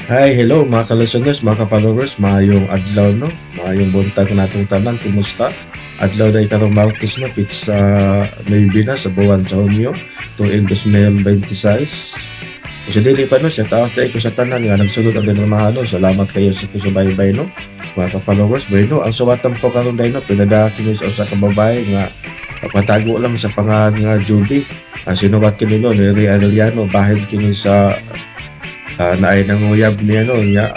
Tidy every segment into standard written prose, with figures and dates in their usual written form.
Hi, hello mga ka-listeners, mga ka-followers, maayong adlaw no, maayong buntag natong tanan, kumusta? Adlaw na ikarong Martes no, pits sa maybe na sa buwan sa Hunyo, tuig 2026. Kung sa dili pa no, shout out tayo ko sa tanan nga nagsulod ang dinamahano, salamat kayo sa kusubaybay no, mga ka-followers. Bueno, ang suwatan po karon dahil no, pinadakini sa usa ka babae nga patago lang sa pangalan nga Judy. Sinuwat kini no, ni Ria Arellano, bahid kini sa naay nanguyab niya no niya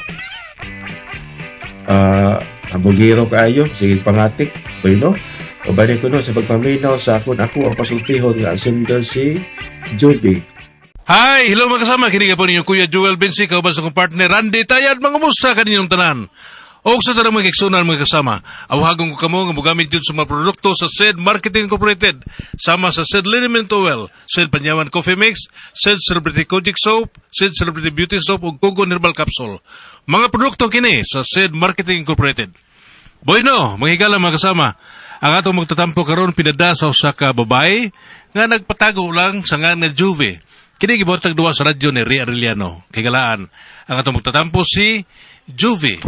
abugiro kaayo sige pangatik no o bali ko no sa pagpaminaw sa ako ang pasultihon nga singer si Judy. Hi! Hello mga kasama. Kini po ninyo Kuya Joel Bensi, kauban sa kong partner Randy Tayad, mga musta kaninyong tanan. O sa tanang mga eksunan mga kasama, awahagong ko kamo nga mogamit yun sa mga produkto sa SED Marketing Incorporated, sama sa SED Liniment Oil, SED Panyawan Coffee Mix, SED Celebrity Kojic Soap, SED Celebrity Beauty Soap ug Gogo Herbal Capsule. Mga produkto kini sa SED Marketing Incorporated. Bueno, mga higala mga kasama, ang atong magtatampo karon pinada sa usa ka babae nga nagpatago lang sa nga Juve. Kini gibuhatag duwa sa radyo ni Ria Arellano. Kigalaan, ang atong magtatampo si Juve.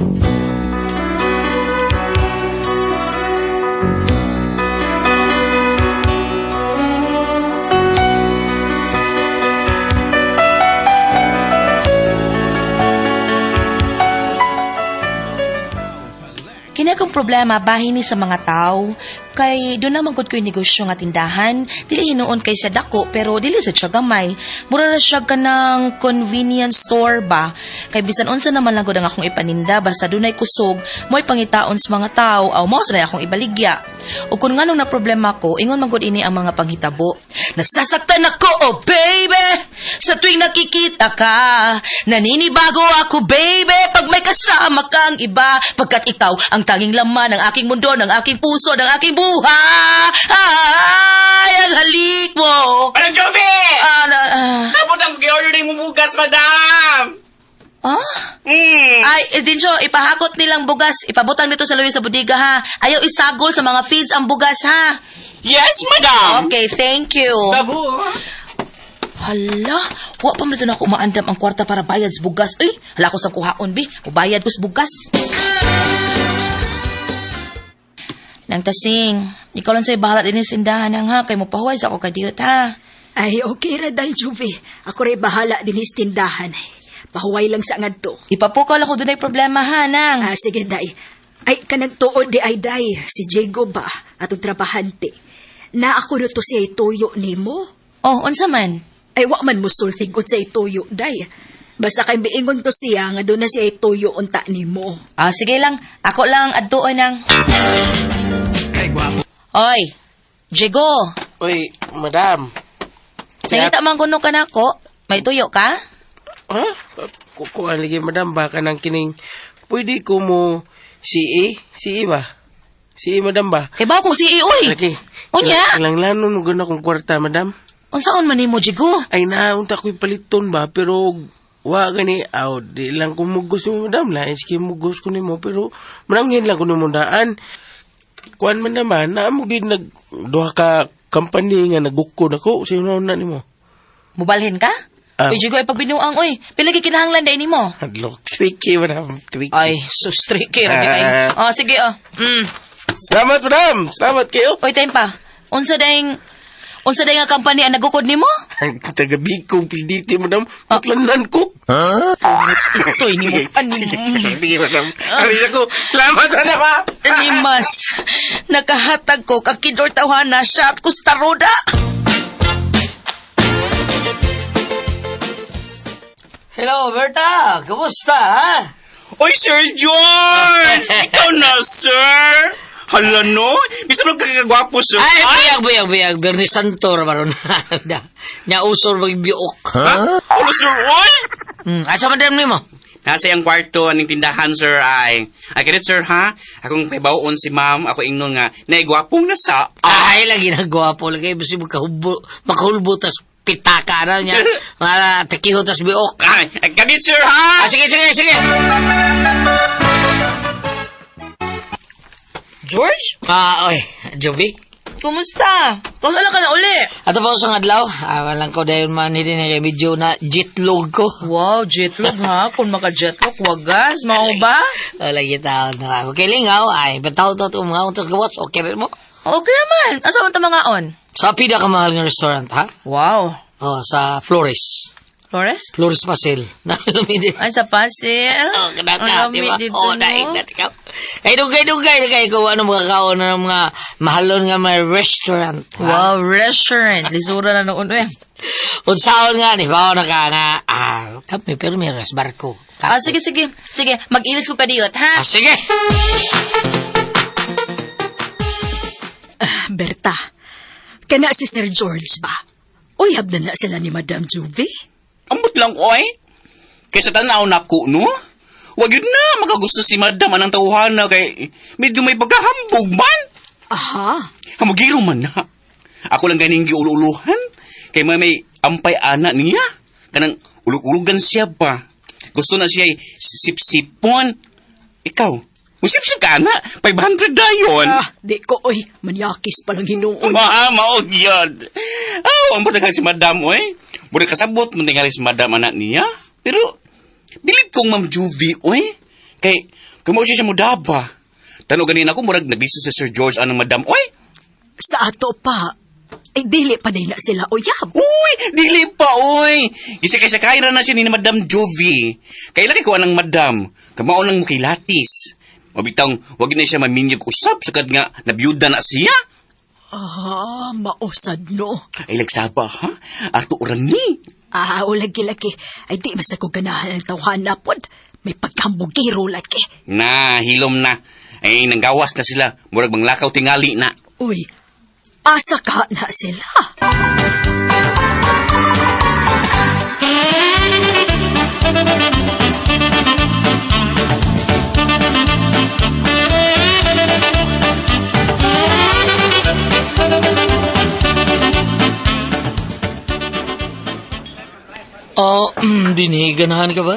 Kini akong problema bahin ni sa mga tao. Kay doon naman gud ko yung negosyo nga tindahan. Dili hinuon kay sa dako pero dili sa siya gamay. Mura na siya ka ng convenience store ba. Kay bisan unsa naman lang gud ang akong ipaninda basta dunay kusog mo'y pangitaon sa mga tao aw mao sa akong ibaligya. Ug kun nganong na problema ko ingon man gud ini ang mga panghitabo. Nasasaktan ako oh baby sa tuwing nakikita ka. Naninibago ako baby pag may kasama kang iba. Pagkat ikaw ang tanging laman ng aking mundo, ng aking puso, ng aking buhay, ang halik mo. Madam Jovi! Naputang gi-order din mo bugas, madam! Ay, Dincho, ipahakot nilang bugas. Ipabutan nito sa Luis sa budiga, ha? Ayaw isagol sa mga feeds ang bugas, ha? Yes, madam! Okay, thank you. Tabo, Hala, wa pa man na ako maandam ang kwarta para bayad sa bugas. Uy, hala ko sa kuhaon, bi. Ubayad ko sa bugas. Nang tasing, ikaw lang sa'yo bahala din yung sindahan nang ha. Kay mo pahuway sa ako kadiyot, ha? Ay, okay ra day, Juve. Ako rin bahala din is tindahan. Pahuway lang sa ngadto. Ipapukol ako doon ay problema, ha, nang. Sige, day. Ay, kanang tuod di ay, day. Si Diego ba? Atong trabahante. Na ako na to siya ituyo ni mo. Oh, unsa man? Ay, wa man mo sultigon sa ituyo, day. Basta kay biingon to siya nga doon na siya ituyo unta ni mo. Sige lang. Ako lang adtuon nang. Oy, Diego. Uy, madam. Nangita man kuno ka na ako. May tuyo ka? Ha? Kukuha lagi, madam. Baka nang kining... Pwede ko mo... Si ba? Si madam ba? Kay ba akong si Uy? Okay. Unya? Ilang lano nung gano'n akong kwarta, madam? Unsaon man nimo, Diego? Ay, naunta ko'y paliton ba? Pero... Wa gani di lang ko mugos ni madam la iski mugos ko nimo pero mananghin lang ko nimo daan kuan man naman na mo gid nag duha ka company nga nagukod ako sino na nimo Mubalhin ka? Uy, Diego, ay pagbinuang, uy. Pilagi kinahanglan day nimo. hadlo tricky madam tricky Ay, sus, tricky ra ay. Sige, salamat madam salamat kayo Uy, time pa. Unsa day nga company ang nagukod nimo? ang tagabi kong pilditi madam patlanan ko Itoy nimo. sige madam ari ako salamat na ba Ni mas, nakahatag ko kakidor tawhana siya at kustaroda. Hello, Berta. Kumusta, ha? Oy, Sir George! Ikaw na, sir! Hala, no? Bisa mo kagagwapo, sir. Ay, buyag. Bernie Santor, maron. Nya-usor mag-biok. Ha? Hala, sir, oy! Asa madam ni mo? Nasa yung kwarto aning tindahan, sir, ay kinit, sir, ha? Akong paibaon si ma'am, ako ingnon nga, naigwapong nasa. Ay, lagi na gwapo. Lagi, basi makahulbo, tas pitaka na niya. Para tekiho, tas biok. Ay, kinit, sir, ha? Sige. George? Oy, Joby. kumusta? Kumusta ka na uli? Ato pa usang adlaw, walang ko dahil man hindi na medyo na jitlog ko. Wow, jetlog ha? Kung maka-jetlog, wagas. Mao ba? Lagi tao na. Okay, lingaw, ay, bataw to mga untas gawas, okay rin mo? Okay naman. Asa man mga on? Sa pinakamahal ng restaurant, ha? Wow. Oh, sa Flores. Flores? Flores Pasel. Nalumidi. Ay, sa Pasil? Oh, kadata, di ba? dito, Oh, daig na ikaw. Ay, dugay ko ano mga kaon ng mga mahalon nga may restaurant. Ha? Wow, restaurant. Lisura na noon eh. Unsaon nga, di ba? Ano ka nga, kami, pero may barko. Sige. Sige, mag-ilis ko kadiyot, ha? Sige. Berta, kana si Sir George ba? Uyab na sila ni Madam Juvie? Ambot lang, oy. Kaysa tanaw na ko, no? Wag yun na, makagusto si madam anang tawhana kay medyo may pagkahambog man. Aha. Hamugiro man na. Ako lang ganing giululuhan. Kay may ampay ana niya. Kanang ulug-ulugan siya pa. Gusto na siya sip-sipon. Ikaw, musip-sip ka na. 500 dayon. Di ko, oy, manyakis palang hinuon. Maog yun. Ang bata si madam, oy. Muna kasabot mo tingali si madam anak niya. Pero, bilib kong Ma'am Juvie, oy. Kay, kamo siya mo daba. Tano ganin ako, murag nabiso si Sir George anang madam, oy. Sa ato pa, ay dili pa na sila uyab. Uy, dili pa, oy. Gisa-kaya na siya ni Madam Juvie. Kaya laki ko anang madam. Kamao nang mukilatis. Mabitang, wag na siya maminyag usap sagad nga nabiyuda na siya. Mausad no. Ay, lagsaba, ha? Ato oran ni. Lagi-lagi. Ay di basta ko ganahan ng tawhana pod. May pagkambugiro lagi. Na, hilom na. Ay, nanggawas na sila. Murag bang lakaw tingali na. Uy, asa ka na sila? Diniganahan ka ba?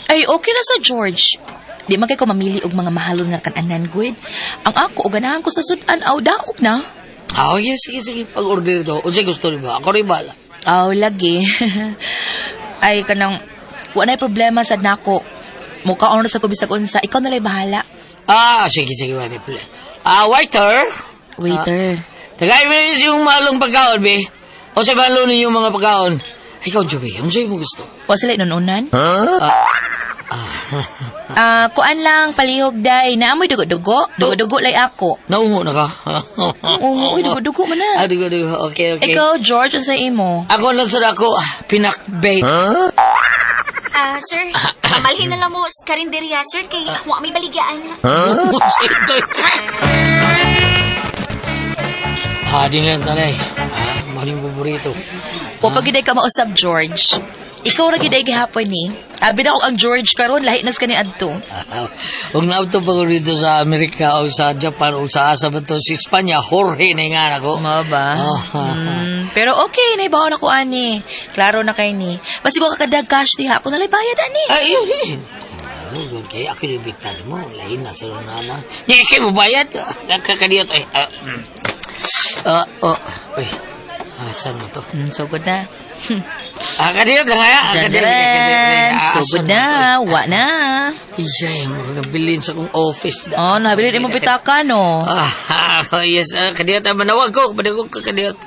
Ay, okay na sa George. Di man kay ko mamili og mga mahalon nga kananan, good. Ang ako, ganahan ko sa sudan, daog na. Sige. Pag-order ito. Unsay gusto niyo ba? Ako rin bala. Lagi. Ay, kanang, wala problema sa nako. Mukha na sa kubisag unsa. Ikaw na lang bahala. Sige. Wait, pala. Waiter. Waiter. Tagay mo rin yung malong pagkaon, be. O sa malong yung mga pagkaon. Ikaw, Joey, ang sa'yo mo gusto? O sila inununan? Kuan lang, palihog day. Naamoy dugo-dugo? Dugo-dugo lay ako. Naungo na ka? Oo, dugo-dugo man na. Dugo-dugo. Okay. Ikaw, George, ang sa imo? Ako lang sa ako, pinakbait. Sir, pamalhin na lang mo sa karinderya, sir, kay wa may baligaan. Di nga tanay. Maling paborito. Pag giday ka mausap, George. Ikaw na giday gihapon ni. Abi na ako ang George karon lahi nas kani adto. Huwag na ito pa ko rito sa Amerika o sa Japan o sa asa ba to si Espanya, Jorge na nga ako. Mao ba? Pero okay, naibaw na ko ani. Klaro na kay ni. Basi ko kakadag cash diha, ako nalay bayad ani. Yun. Doon kaya ako nibitan mo. Lahin na sa runana. Nyeke mo bayad. Kakadiyot. Uy. Saan mo to? So good na. Kadiyot na kaya. So good na. Wa na. Iyay, mo nabilin sa kong office. Nabilin mo pitaka, no? Yes. Kadiyot, manawag ko. Manawag ko, kadiyot.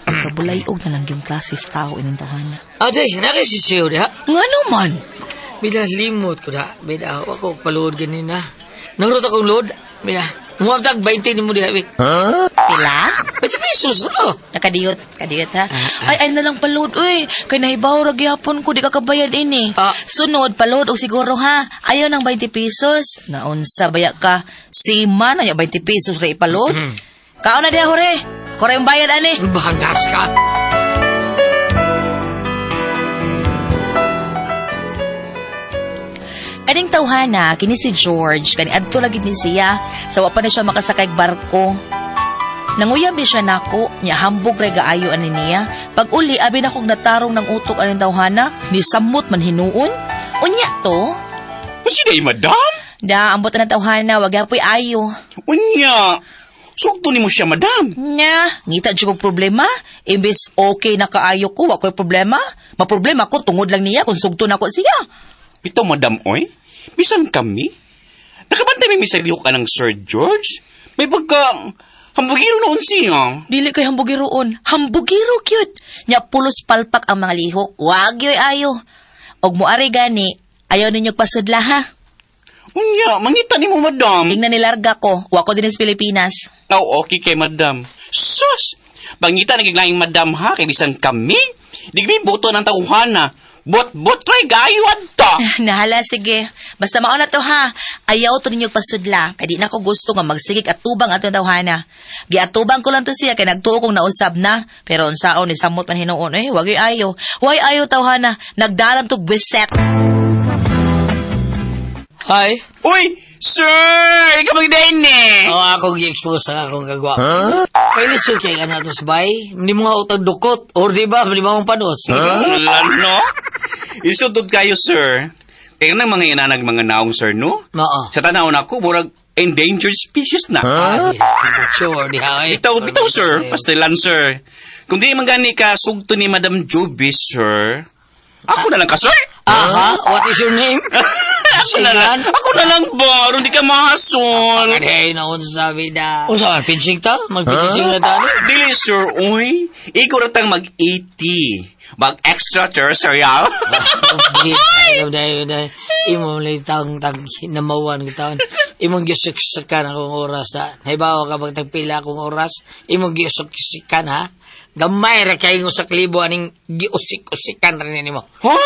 Kabulayog na lang yung klases tao ining tawanan. Day, nakasisiyo di ha? Nga naman. Bila limot ko na. Bila ako paluod ganina. Nangrot akong load. Bila, muamtag 20 ni mo di ha. Pila? 20 pesos, ano? Kadiyot ha? Ay na lang palod, uy. Kay nahibaw ra gyapon ko, di ka kabayad ini. Sunod, palod o siguro ha. Ayaw ng 20 pesos. Naunsa baya ka. Si man, ayaw 20 pesos ra ipalod. Kao na diya, hore. Kore yung bayad, ani. Bangas ka. Kaning tawhana, kini si George, kani adto lagi ni siya, sa wa pa na siya makasakay barko. Nanguyab ni siya nako, niya hambog ray gaayo ani niya. Pag uli, abi na kong natarong ng utok aning tawhana, ni samot man hinuon. Unya to? Kasi day, madam? Da, ambot na tawhana, wag yapoy ayo. Unya. sugto ni mo siya, madam. Nya, ngita dyan kong problema. Imbis okay na kaayo ko, wako'y problema. Maproblema ko, tungod lang niya kung sugto na ko siya. Ito, madam, oy. Bisan kami. Nakabantay may misaliho ka ng Sir George. May pagka... hambugiro noon siya. Dili kay hambugiroon. Hambugiro cute. Nya pulos palpak ang mga liho. Wag yo'y ayo. Og moari gani, ayaw ninyong pasudla ha. Unya, mangita ni mo, madam. Tingnan nilarga ko. Wako din sa Pilipinas. Oh, okay kay madam. Sus! Bangita nagiglaing madam ha, kay bisan kami. Di kami buto ng tauhana. Bot try gayo adta. Nahala, sige. Basta mauna to ha. Ayaw to ninyong pasudla. Kaya di na ko gusto nga magsigig at tubang atong tawhana. Giatubang ko lang to siya kaya nagtuo kong nausab na. Pero unsaon ni samot man hinuon. Wag yung ayaw. Why ayaw tawhana? Nagdalan to gwiset. Hi. Uy! Sir! Ikaw magdain eh! Ako gi-expose sa akong kagwa. Kaya lisod kay ka natos bay. Hindi mo nga utang dukot. Or di ba, hindi mo panos. Ano? Isutod kayo, sir. Kaya nang mga inanag mga naong, sir, no? Oo. Sa tanaw na ko, murag endangered species na. Sure, di ha. Bitaw, sir. Pastilan, sir. Kung di man gani ka, sugto ni Madam Joby, sir. Ako na lang ka, sir. Aha, what is your name? Ako na lang. Ako na lang ba? Aron di ka mahasol. Kaya na ako sabi na. O saan, pinsing ta? Magpinsing na tayo? Dili, sir, uy. Ikaw ratang mag-80. Mag-extraterrestrial. Imo lang tang namawan kita. Imong gyusik-sikan akong oras na. Halimbawa kapag tagpila akong oras, imong gyusik-sikan ha. Gamay ra kayong usak libo aning giusik-usikan rin nimo. Ha?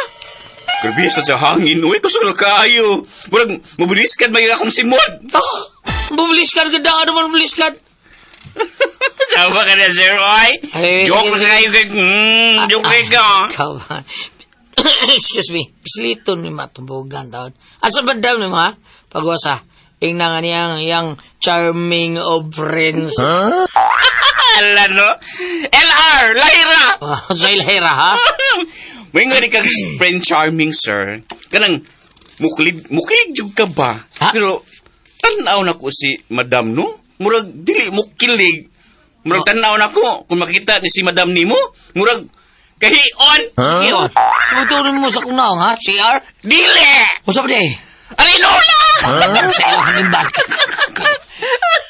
Grabe sa hangin. Uy, gusto na kayo. Murag, mabiliskan ba yung akong simod? Oh, bubuliskan ka daw. Ano man bubuliskan? Sama ka na, sir, oy. Ay, Joke sige, na kayo kay... joke na ka. Ikaw ba? Excuse me. Pisliton ni matumbugan taon. Asa ba daw ni mo ha? Pagwasa. Ingna nga niyang charming of friends. Ala, no? LR, lahira. Sa ilahira ha? May nga rin kang friend charming, sir. Kanang, mukilig jug ka ba? Ha? Pero, tanaw na ko si madam, no? Murag, dili mukilig. Murag, tanaw na ko. Kung makita ni si madam ni mo, murag, kahion. Iyon. Tuturin mo sa kunaw ha? CR? Dili! Usap di. Arinola! Sa iyo hangin basket.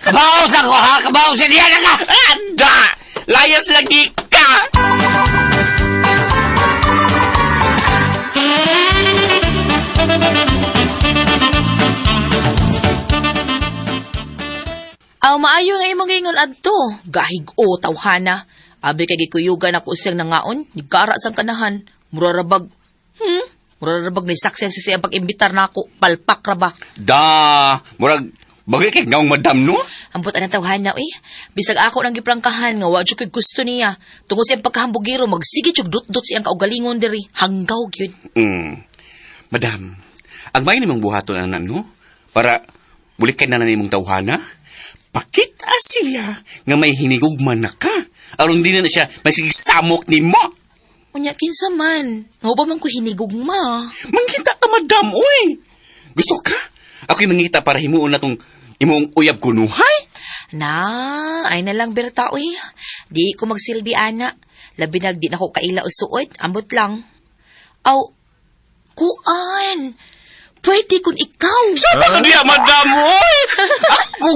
Kabaw sa ko ha? Kabaw sa diyan ka! Ada! Layas lagi ka! Aw maayo nga imong gingon adto. Gahig o tawhana. Abi kay gikuyugan ako siyang nangaon, nigkara sang kanahan. Murarabag. Murarabag ni success siya pag-imbitar na ako. Palpak rabak. Da! Murag, bagay kay ngaong madam, no? Ambot ang tawhana bisag ako nang giprangkahan nga wa jud koy gusto niya. Tungod siyang pagkahambugiro magsige jud dot-dot siyang kaugalingon diri. Hanggaw gyud. Madam, ang may namang buhaton na no? Para bulikan na nimong tawhana? Pakita siya nga may hinigugman na ka. Aron din na siya masigisamok ni mo. Unya kinsa man. Nga ba man ko hinigugma? Mangita ka, madam, uy. Gusto ka? Ako'y mangita para himuon na tong imong uyab kunuhay? Na, ay na lang berta Di ko magsilbi ana. Labi nag di na ko kaila usuod. Ambot lang. Aw, kuan. Pwede kun ikaw. Saba ka niya, madam, uy. Ako,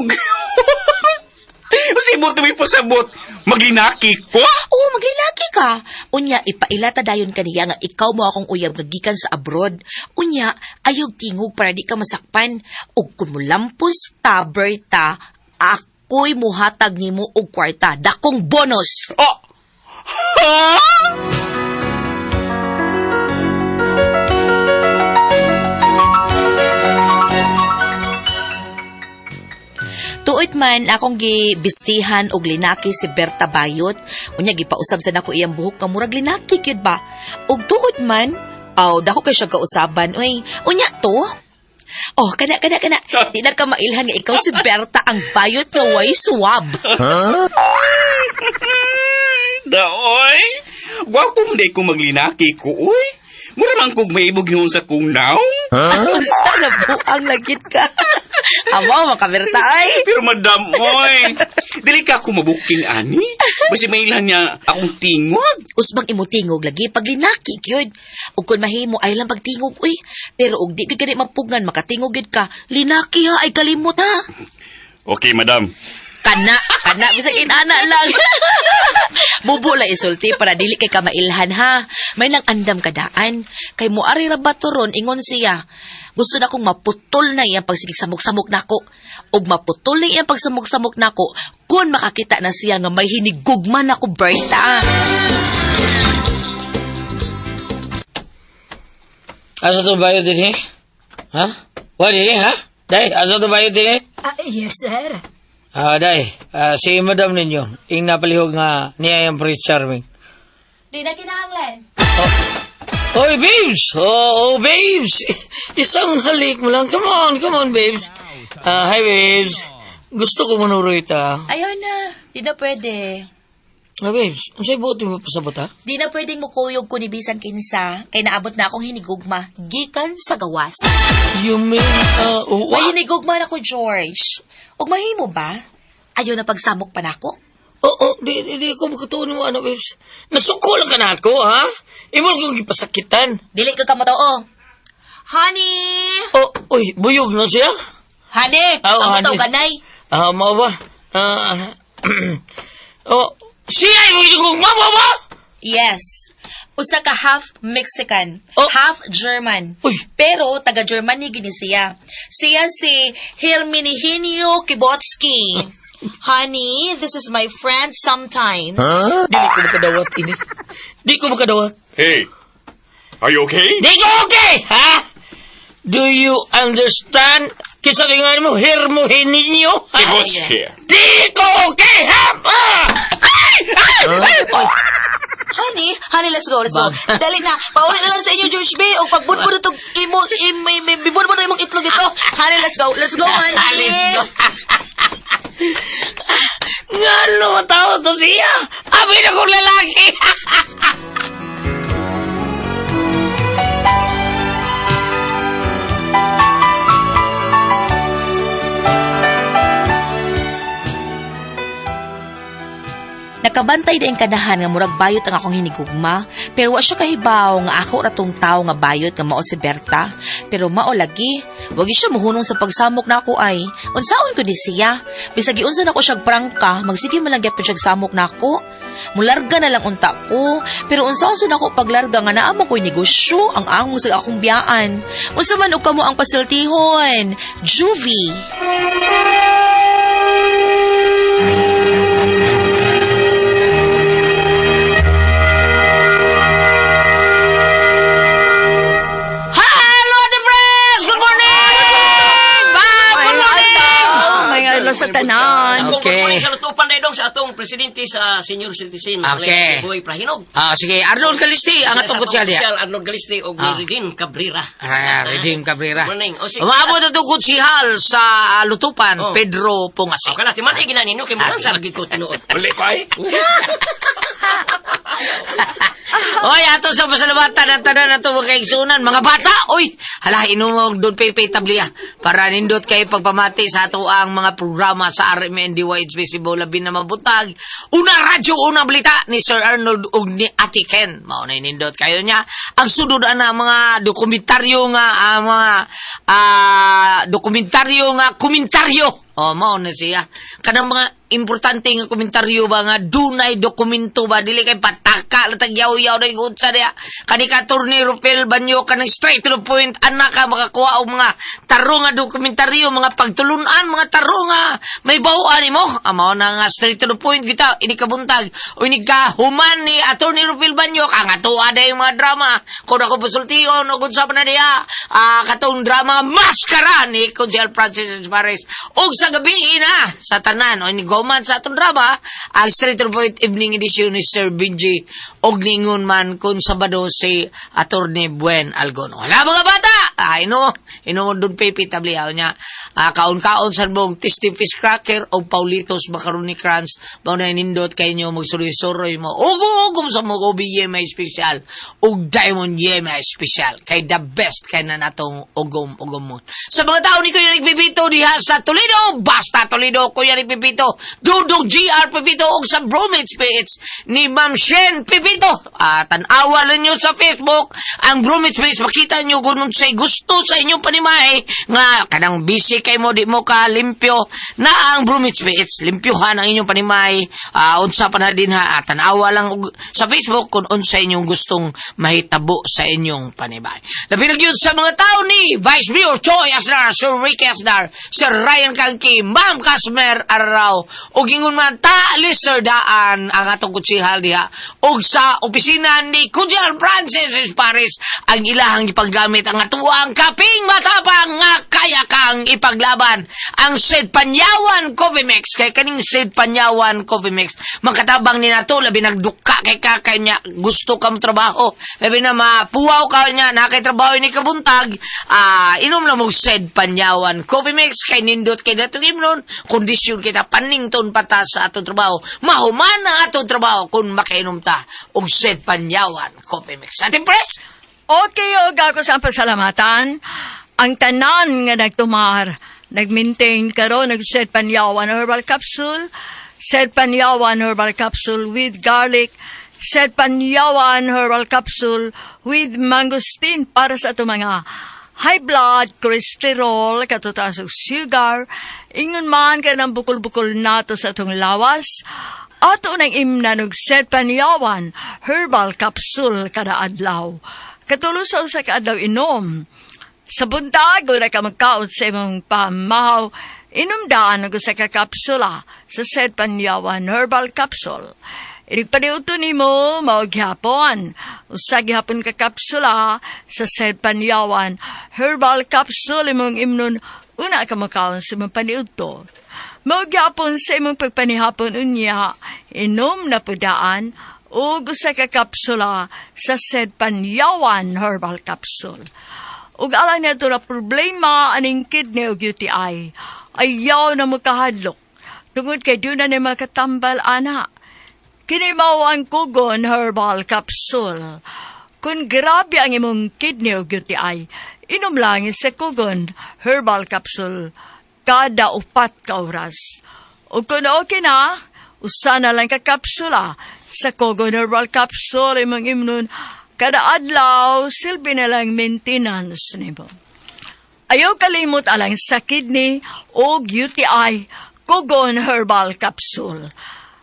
Sibot na may pasabot. Maglinaki ko? Oo, maglinaki ka. Unya, ipailata dayon kaniya nga ikaw mo akong uyab nagikan sa abroad. Unya, ayaw tingog para di ka masakpan. Ug kung mo lampos ta, Berta, ako'y muhatag ni mo og kwarta. Dakong bonus. Oh! Ha? Tuoy man akong gibistihan og linaki si Berta Bayot. Unya gipausab sa nako iyang buhok nga murag linaki gyud ba. Ug tuod man, dako kay siya kausaban. Unya to. Oh, kana. Di na ka mailhan nga ikaw si Berta ang Bayot nga way swab. Daoy, wapo mo ko maglinaki ko, uy. Mura man kog maibog yun sa kong naong. Sana buang lagit ka. Amaw, makaberta ay. Pero madam, oy, Dili ka ako mabuking ani. Basi may ilan niya akong tingog. Usbang imo tingog lagi pag linaki gyud. Ug kun mahimo ay lang pagtingog uy. Pero ug di gyud kani mapugngan makatingog gyud ka, linaki ha ay kalimot ha. Okay, madam. Kana bisag inana lang. Bubo la isulti para dili kay ka mailhan ha. May nang andam kadaan. Kay moari ra baturon ingon siya. Gusto na kong maputol na iyang pagsigig-samok-samok nako. Og maputol na iyang pagsamok-samok nako kung makakita na siya nga may hinigugman ako, Berta. Asa to bayo din eh? Ha? Wali eh, ha? Day, asa to bayo din eh? Yes, sir. Day, si madam ninyo, ing napalihog nga niya yung Prince Charming. Di na kinahanglan. Oy, babes! Oh, babes! Isang halik mo lang. Come on, babes. Hi, babes. Gusto ko manurita. Ayaw na. Di na pwede. Babes, ang sa'yo buti mo pasabot, ha? Di na pwedeng mukuyog ko ni Bisang Kinsa. Kay naabot na akong hinigugma. Gikan sa gawas. You mean, May what? hinigugma na ko, George. Ug mahimo ba? Ayaw na pagsamok pa nako. Oo, di ko makatuon mo, ano, babes. Nasukulan ka na ako, ha? Imol kong ipasakitan. Dili ka kamatao. Honey! Oh, uy, buyog na siya? Honey! Kamataw honey. ganay. Mao ba? Siya yung mama ba? Yes. Usa ka half Mexican, Oh. half German. Uy. Pero taga Germany gini siya. Siya si Herminio Kibotsky. Honey, this is my friend sometimes. Dili ko makadawat ini. Di ko makadawat. Hey, are you okay? Di ko okay, ha? Do you understand? Kisa tingan mo, Herminio? Kibotsky. Di ko okay, ha? Honey, let's go. Dali na. Paulit na lang sa inyo, George B. O pagbudbud itong bibudbud na imong itlog ito. Honey, let's go. Let's go, honey. Let's go. Nga ano matao to siya? Abi na kong lalaki. Nakabantay din kanahan nga murag bayot ang akong hinigugma, pero wa siya kahibaw nga ako ratong tao nga bayot nga mao si Berta. Pero mao lagi, wag siya muhunong sa pagsamok nako ay. Unsaon ko di siya? Bisag giunsa nako siya prangka, magsige man lang gyud siya samok nako. Mularga na lang unta ko, pero unsaon sa nako paglarga nga naa mo ko'y negosyo ang amo sa akong biyaan. Unsa man og kamo ang pasiltihon? Juvie. Sa tanan. Okay. Sa lutupan na dong sa atong presidente sa senior citizen. Okay. Boy Prahinog. Sige, Arnold Calisti, ang atong kutsa diya. Arnold Galisti o Redin Cabrera. Redeem Cabrera. Morning. O sige. Umabot na itong kutsihal sa lutupan, Oh. Pedro Pungasi. Okay na, timan ay ginaninyo kay mga sa lagi ko tinuod. Uli ko ay. Oy, ato sa pasalamatan at tanan na ito mga kaigsunan. Mga bata, oy, hala, inumog doon pay tabliya para nindot kayo pagpamati sa ato ang mga programa sa RMNDYH Visible Labin na mabutag. Una radyo, una balita ni Sir Arnold ug ni Ate Ken. Mauna nindot kayo niya. Ang sunod na mga dokumentaryo nga, dokumentaryo nga, komentaryo. Mao na siya. Kanang mga importante nga komentaryo ba nga dunay dokumento ba dili kay pataka latag yaw-yaw na igutsa niya. Kani ka Attorney Rupel Banyo kanang straight to the point anak ka makakuha og mga tarong nga dokumentaryo, mga pagtulunan, mga tarong nga may bawaan nimo. Mao na nga straight to the point kita ini kabuntag o ini ka human ni Attorney Rupel Banyo ang atuwa day mga drama. Kung ako pasultion og unsa pa na diha katong drama Maskara ni Consiel Francis Suarez og sa gabi na sa tanan o ni Goman sa atong drama ang Straight to the Point Evening Edition ni Sir Benji og ningon man kung Sabado si Attorney Buen Algono. Wala mga bata! Ino doon Pepe tabliyaw niya. Kaon-kaon sa mong Tasty Fish Cracker o Paulitos Macaroni Crunch. Mauna nindot kayo nyo magsuroy-suroy mo. Ugum sa mga Obi Yema Special. Ug Diamond Yema Special. Kay the best kay na natong ugum mo. Sa mga tao ni Kuya Rick Pipito diha sa Toledo. Basta Toledo, Kuya Rick Pipito. Dudong GR Pipito og sa Bromage PH ni Ma'am Shen Pipito. Tanawa lang nyo sa Facebook. Ang Bromage PH, makita nyo kung say gusto sa inyong panimahe nga kanang busy kay mo di mo ka limpyo na ang Bromage PH limpyohan ang inyong panimahe. Unsa pa na din ha, tanawa lang sa Facebook kung unsa inyong gustong mahitabo sa inyong panimahe. Labi na yun sa mga tao ni Vice Mayor Choi Asnar, Sir Ricky Asnar, Sir Ryan Kangki, Ma'am Casmer Arrao, ug ingon man ta Lister Daan ang atong kutsihal diha ug sa opisina ni Kujal Francis Paris ang ilahang ipaggamit ang atuang kaping matapang nga kaya kang ipaglaban ang Sid Panyawan Coffee Mix. Kay kaning Sid Panyawan Coffee Mix makatabang ni nato labi nagduka kay kakay niya gusto kam trabaho labi na mapuwaw ka niya nakay-trabaho ni kabuntag inom lang mo Sid Panyawan Coffee Mix kay nindot kay datong imnon kondisyon kita panington pata sa atong trabaho mahuman ang atong trabaho kung makainom ta og Sid Panyawan Coffee Mix. Ating press Okay, og ako sa pasalamatan. Ang tanan nga nagtumar, nag-maintain karon nag-Sid Panyawan Herbal Capsule, Sid Panyawan Herbal Capsule with garlic, Sid Panyawan Herbal Capsule with mangosteen para sa ato mga high blood, cholesterol, katutaas og sugar, ingon man ka ng bukol-bukol nato sa atong lawas, ato nang imnanog Sid Panyawan Herbal Capsule kada adlaw. Katulusaw sa kaadlaw inom. Sa buntag, na ka magkaot sa imong pamahaw, inom daan sa kakapsula sa Sid Panyawan Herbal Capsule. Irigpaniuto ni mo, maughapon. Usag hapon kakapsula sa Sid Panyawan Herbal Capsule imong imnon, una ka magkaon sa imong paniuto. Maughapon sa imong pagpanihapon unya, inom na pudaan, ug sa kakapsula sa Sid Panyawan Herbal Capsule. Ug alang na ito na problema aning kidney ug UTI, ayaw na makahadlok. Tungod kay doon na makatambal ana. Kinimaw ang Kugon Herbal Capsule. Kung grabe ang imong kidney ug UTI, inom lang sa Kugon Herbal Capsule kada 4 ka oras. Ug kung okay na, usa na lang ka kapsula sa Kugon Herbal Capsule imong imnon kada adlaw silbi na lang maintenance nimo. Ayaw kalimot alang sa kidney o UTI Kugon Herbal Capsule.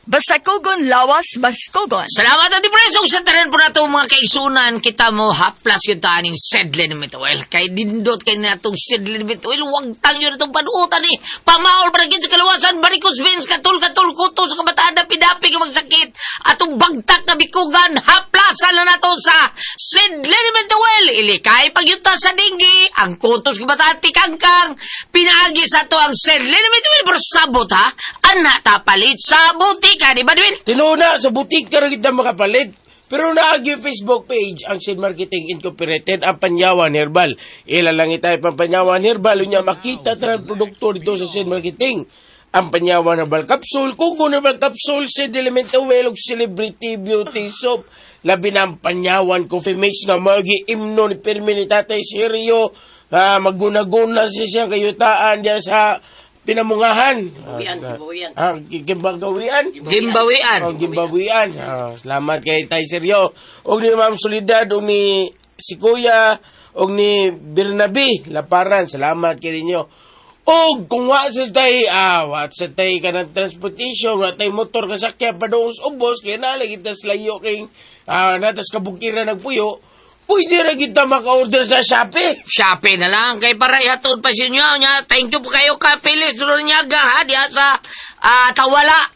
Basta Kugon lawas, bas Kugon. Salamat at presong sa tanan po na itong mga kaisunan kita mo haplas yung taaning Sedlen Mituel. Kay dindot kayo na itong Sedlen Mituel, huwag tangyo na itong panuutan eh. Pamaol para sa kalawasan, barikos bins, katul, kutos, kabataan na pidapi, magsakit. Atong bagtak na bikugan, haplasan na nato sa Sedlen Mituel. Ilikay pagyuta sa dinggi, ang kutos, kabataan, tikangkang, pinagi sa to ang Sedlen Mituel. Pero sabot ha, anak tapalit sa butika, di ba Dwin? Tinuna, sa butik ka rin kita makapalit. Pero naagi Facebook page ang Sid Marketing Incorporated ang Panyawan Herbal. Ilalang itay pang Panyawan Herbal. Unya makita ng produkto dito sa Sid Marketing. Ang Panyawan Herbal Capsule, Kugon Herbal Capsule, Sid Element Oil, Celebrity Beauty Soap. Labi na ang Panyawan Coffee Mix na magi-imno ni Pirmi ni Tatay Seryo. Maguna-guna siya kayutaan diya sa pinamungahan. Gimbawian. Gimbawian. Salamat kay Tay Seryo. Og ni Ma'am Solidad, og ni si Kuya, og ni Bernabe Laparan. Salamat kay ninyo. Og kung wa sa tay, ka ng transportation, wa tay motor kasakya pa doon sa ubos, kaya nalagit tas layo kay natas kabukiran nagpuyo, pwede na kita maka-order sa Shopee. Shopee na lang. Kay para ihatod pa sinyo. Thank you po kayo ka Felix Lorniaga ha. Diya sa Tawala.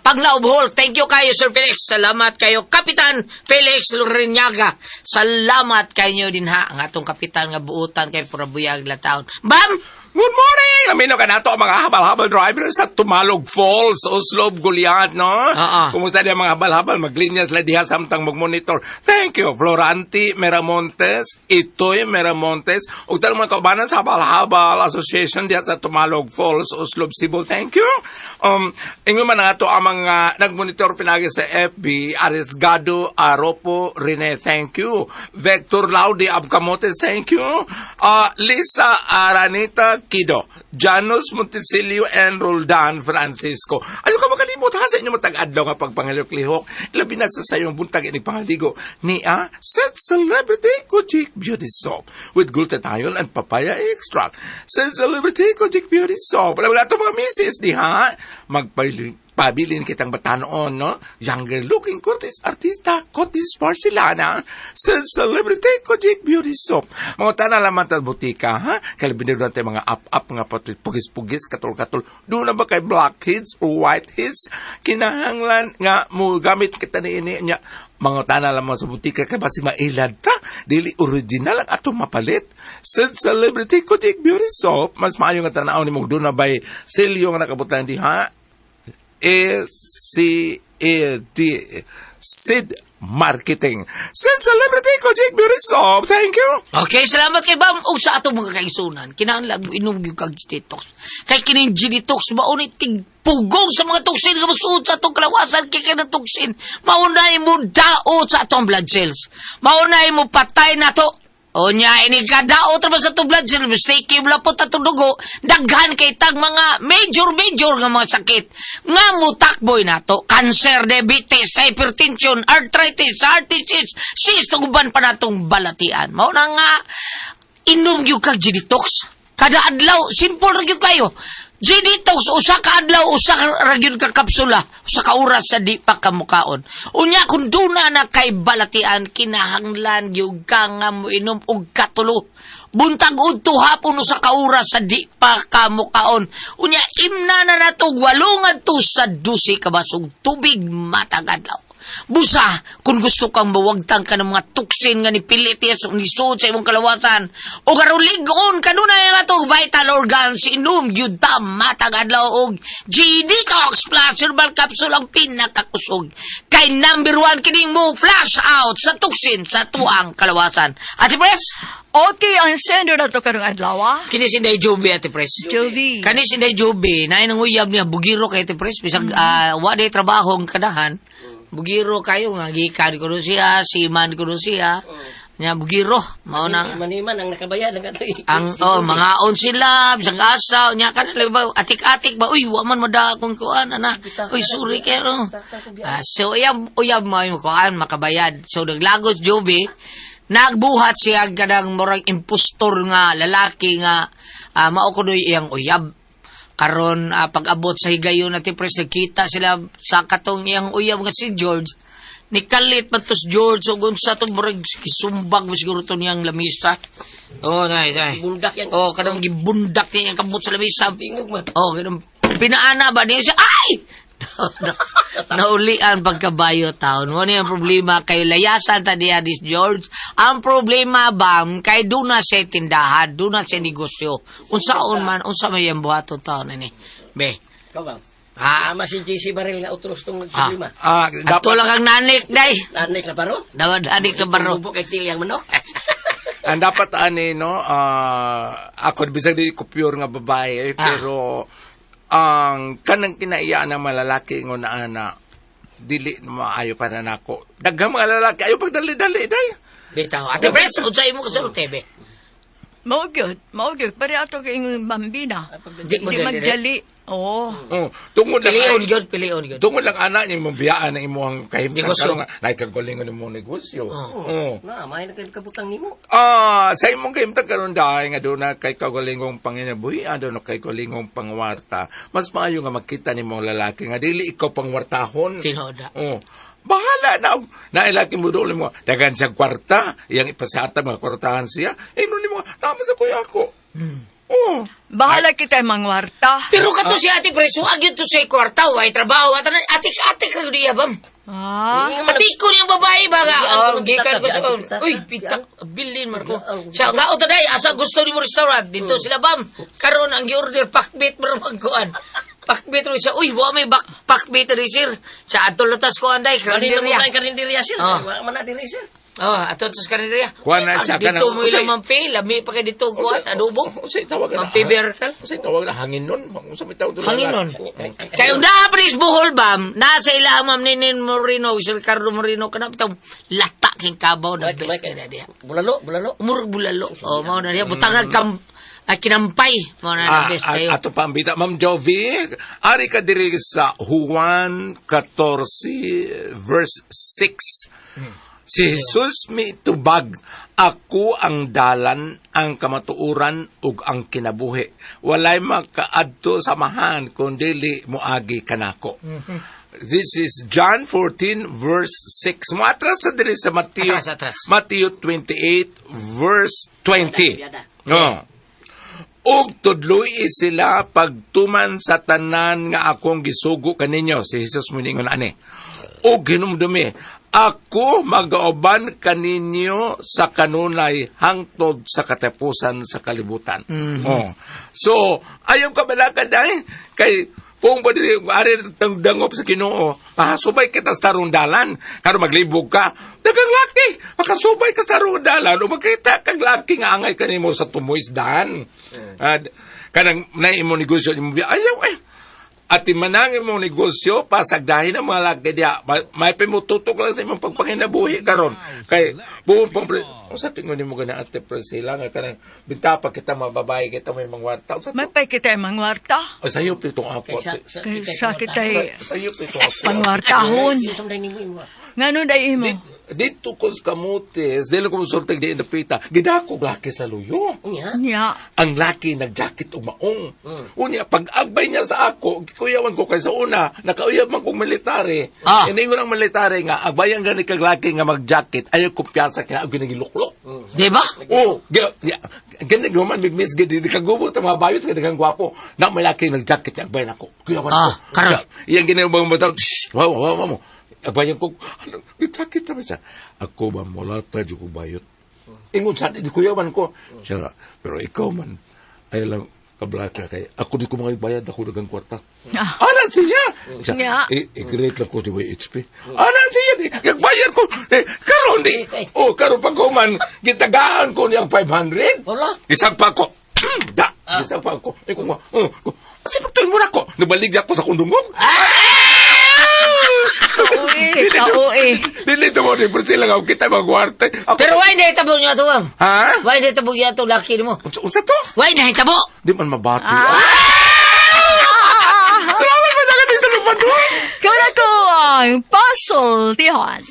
Paglaob Hall. Thank you kayo Sir Felix. Salamat kayo Kapitan Felix Lorniaga. Salamat kayo din ha. Ang atong kapitan nga buutan kay Purabuyag Lataon. Bam! Good morning! Amino ka na to ang mga habal-habal driver sa Tumalog Falls, Oslob, Guliat, no? Kumusta din ang mga habal-habal? Maglinya sila diha samtang mag-monitor. Thank you, Floranti Meramontes, Itoy Meramontes, ug tanong mga kaubanan sa Habal-Habal Association diha sa Tumalog Falls, Oslob, Cebu. Thank you. Ingon man nga to ang mga nag-monitor pinagi sa FB, Arisgado Aropo Rene, thank you. Vector Laudi Abcamotes, thank you. Lisa Aranita Kido, Janus Montesilio, and Roldan Francisco. Ayaw ka makalimot ha sa inyo matag-adlaw nga pagpangalihok-lihok. Labi na sa sayong buntag ini pangaligo ni Set Celebrity Kojic Beauty Soap with glutathione and papaya extract. Set Celebrity Kojic Beauty Soap. Wala ito mga misis di ha. Pabilin kitang batanon, no? Younger looking Curtis artista, Curtis Porcelana, sa Celebrity Kojic Beauty Soap. Mga tanan laman tal butika, ha? Kalabin doon tayo mga up-up, nga pugis-pugis, katol-katol. Doon na ba kay blackheads o whiteheads? Kinahanglan nga mo gamit kita ni ini niya. Mga tanan lamang sa butika kay basi mailad ta. Dili original ang ato mapalit. Sa Celebrity Kojic Beauty Soap, mas maayo nga tanaw ni mo doon na ba'y silyo nga nakabutan di, ha? SCAD SID Marketing. Sid Celebrity Kojic Beauty Soap. Thank you. Okay, salamat kay Bam. O sa atong mga kaisunan, kinahanglan mo inom yung kag detox. Kay kining detox maunit tigpugong sa mga toksin nga masuot sa atong kalawasan kay kanang toksin. Maunay mo daot sa atong blood cells. Maunay mo patay na to. O nya, ini kadao trabaho sa itong blood cells, mistake mo lapot at dugo, daghan kay tag mga major nga mga sakit. Nga mo takboy na to, cancer, diabetes, hypertension, arthritis, heart disease, cyst, uban pa na itong balatian. Mao na nga, inom yung kag G-Detox. Kada adlaw, simple rin kayo. G-Detox, usa ka adlaw, usa ka ragyon ka kapsula, usa ka oras sa di pa kamukaon. Unya, kung duna na kay balatian, kinahanglan yung ka nga mo inom og katulo. Buntag udto hapon usa ka oras sa di pa kamukaon. Unya, imna na nato, walungan to sa 12 ka basong tubig matag adlaw. Busa, kung gusto kang mawagtang ka ng mga tuksin nga ni pilitis o ni suot sa imong kalawatan, o karuligon, kanunay nga itong vital organs, inum, yudam, matag adlaw, o G-Detox Plus Herbal Capsule ang pinakakusog. Kay number 1 kining mo, flash out sa tuksin sa tuang kalawasan. Ate Pres? Okay, ang sender na to karong adlaw. Kini sinday Joby, Ate Pres. Joby. Kani sinday Joby, na inang uyab niya, bugiro kay Ate Pres, bisag waday trabaho ang kadahan. Bugiro kayo nga gikan ko siya, siman ko siya. Nya bugiro, mao nang Maniman ang nakabayad ang katoy. ang mga on sila, bisag asa, nya kanila ba atik-atik ba, uy, wa man mada akong kuan ana. Uy, sorry kero. So uyab mo kuan makabayad. So naglagos Joby, nagbuhat siya kadang murag impostor nga lalaki nga mao kunoy iyang uyab. Karon pag-abot sa higayon natin pres nagkita sila sa katong iyang uyab nga si George. Nikalit man tos George so gunsa to murag kisumbag mo siguro to niyang lamisa. Oh, nay. Bundak yan. Oh, kadang gibundak niya yung kamot sa lamisa. Tingog man. Oh, kadang pinaana ba niya siya? Ay! Naulian pagkabayo taon. Mo ang problema kay layasan ta diya dis George. Ang problema bam kay duna sa tindahan, duna sa negosyo. Unsaon man, unsa may ang buhaton taon ini. Be. Ikaw ba? Ama si JC Baril na utros tong problema. Ato lang ang nanik, day. Nanik na baro? Nanik ka baro. Bubok kay tilyang manok. Ang dapat ani no, ako bisag di kupyor nga babae pero ang kanang kinaiya ng malalaki ngo na ana dili maayo para nako. Daghang mga lalaki ayo pagdali-dali day. Bitaw. Ate Pres, unsay mo kasulong TV? Mao gyud. Pare ato kay ingong bambina. Di mo Di magjali. Oo. Tungod lang Pilion gyud. Tungod lang ana ning mabiyaan ng imong kahimtang Negosyo. nga naikagalingon imong negosyo. Na, may nakabutang nimo. Sa imong kahimtang karon dahil nga doon na kay kagalingong panginabuhi, doon na kay kagalingong pangwarta, mas maayo nga makita nimong lalaki nga dili ikaw pangwartahon. Tinoda. Bahala na nailaki mo doon mo dagan sa kwarta, iyang ipasata mga kwartahan siya. Ano ni mo, naman sa kuya ako. Oh. Bahala kita mangwarta. Pero kato si ate preso, agyo to sa kwarta, way trabaho, at atik-atik ra diya bam. Ah, Atik ko niyang babae baga. Oh, gikan ko sa uy, pitak, bilin Marco. Siya nga o taday, asa gusto ni mo restaurant, dito sila bam. Karon ang gi-order pakbit bro magkuan. Pakbit ro siya. Uy, wa may pakbit ri sir. Sa atol latas ko anday, Kanina mo karinderya. tayo karinderya, sir. Ah. Wala man na diri, sir. Oh, atol sa karinderya. Kuha na siya ka Dito ng- mo ilang mampi, lami pa kay dito kuan, adobo. Usay tawag na. Mampi bertal. Usay tawag na hangin nun. Usay may tawag doon. Hangin nun. Kaya dapat buhol bam, nasa ilang ma'am Ninin Moreno, Sir Ricardo Moreno, kanap itong lata king kabaw na best kaya diya. Bulalo. Umurag bulalo. O, mao na diya. Butangag kinampay. Mao na best kayo. Ato pa ang bita. Ma'am Jovi, ari ka diri sa Juan 14 verse 6. Si Jesus mi tubag, ako ang dalan, ang kamatuuran, ug ang kinabuhi. Walay makaadto samahan, kundi moagi kanako. This is John 14 verse 6. Matras sa diri sa Matthew. Atras. Matthew 28 verse 20. Oh. Og tudloy sila pagtuman sa tanan nga akong gisugo kaninyo. Si Jesus muningon ani. Og hinumdumi, ako magauban kaninyo sa kanunay hangtod sa katapusan sa kalibutan. Oh. So, ayaw ka balakad ay kay kung ba dili ari tang dangop sa Ginoo, subay kita sa tarong dalan, karo maglibog ka, dagang laki, makasubay ka sa tarong dalan, o makita kag laki nga angay kanimo sa tumoysdan. Kanang naimo negosyo nimo, ayaw at manangin mong negosyo, pasagdahin ang mga laki diya. May pimututok lang sa imong pagpanginabuhi karon. Kay, buong pang... Sa tingin mo gana ate Priscilla, nga kanang bintapa kita mababae, kita may mga warta. may pay kita mangwarta. Sa'yo pitong apo. Sa kita Sa'yo pitong apo. pangwartahon. Ngano day imo? Dito ko sa kamutis, dito ko sorteng di indapita, gidako laki sa luyo. Nya. Ang laki nag-jacket o maong. Unya, pag-agbay niya sa ako, kuyawan ko kay sa una, nakauyab man kong military. Hindi ko ng military nga, agbayan gani kag laki nga mag-jacket, ayaw kumpiyansa kaya ako nagiluklok. Di ba? Oh, gani guman bigmis gadi di kagubot ang mga bayot kay dagang gwapo. Na may laki nag-jacket nga agbayan ako. Kuyawan ko. karon. Iyang ginawang bang shh, wow. Agbayan ko, nag-jacket naman siya. Ako ba mulata dyan ko bayot? Ingon sa di kuyawan ko. Siya nga, pero ikaw man, ay lang kablaka kay ako di ko mga bayad, ako dagang kwarta. Anan siya! Siya, i-create lang ko di HP. Anan siya, kagbayad ko, karon di. Karon pa ko man, gitagaan ko niyang 500. Isang pa ko. Isang pa ko. Kung kasi pagtuloy mo na ko, nabalig ako sa kundungog. Dili to mo ni Priscilla nga kita magwarte. Pero why na hitabo niyo ito, bang? Ha? Why na hitabo niyo ito, laki mo? Unsa to? Why na hitabo? Di man mabati. Salamat pa sa kanito ng pandong. Kung na ko ang puzzle, tihan.